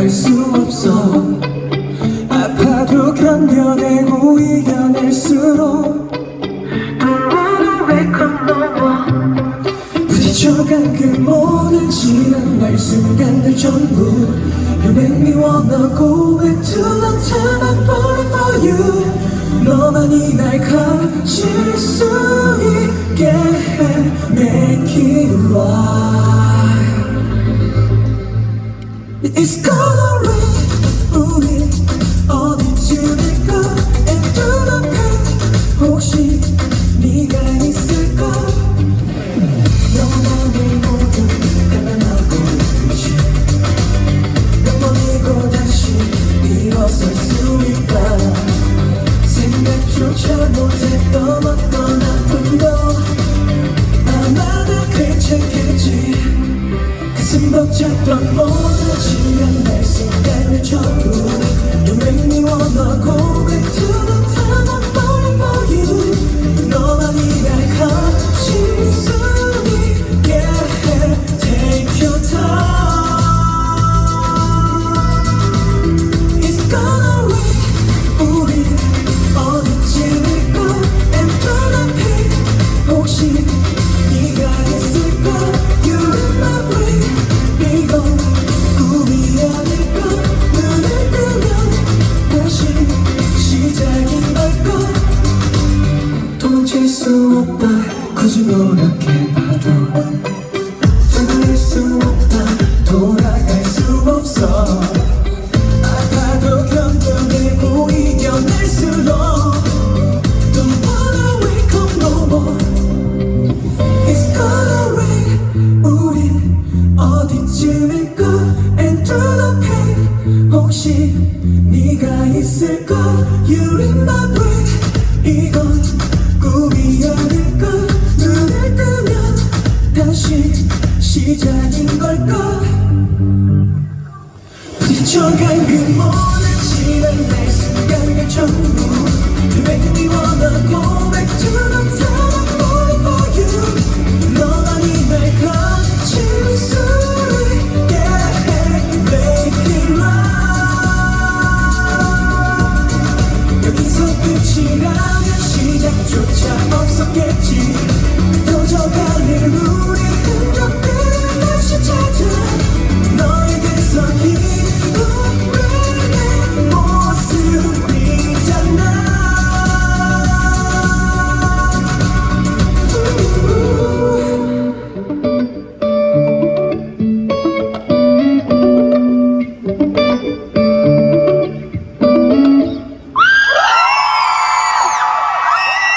돌아갈 수 없어. 아파도 견뎌내고 이겨낼수록 부딪혀간 그 모든 지난날 순간들 전부 You make me wanna go back to the time I falling for you. 너만이 날 가질 수 있게 해 Make it right. It's gonna rain. 우리 어디쯤일까? And through the pain 혹시 네가 있을까? 영원히 모두 가난하고 끝이 넘어지고 다시 일어설 수 있다. 생각조차 못했던 어떤 아픔도 아마 다 괜찮겠지. 가슴 벅찼던 모든 지난날 순간을 전부 You make me wanna go back to the time I'm falling for you. 너만이 날 가질 수 있게 해 Take your time. It's gonna rain. 우리 어디쯤일까? And through the pain 혹시 네가 있을까? You're in my brain. 이건 꿈이 아닐까? 눈을 뜨면 다시 시작인 걸까? 도망칠 수 없다. 굳이 노력해봐도 되돌릴 수 없다. 돌아갈 수 없어. 아파도 견뎌내고 이겨낼수록 Don't wanna wake up no more. It's gonna rain. 우린 어디쯤일까? And through the pain 혹시 네가 있을까? You're in my brain. 이건 꿈이 아닐까? 눈을 뜨면 다시 시작인 걸까? 부딪혀간 그 모든 지난날 순간들 전부 You make me wanna go back to the time I'm falling for you. 너만이 날 가질 수 있게 해 Make it right. 여기서 끝이라면 시작조차 없었겠지.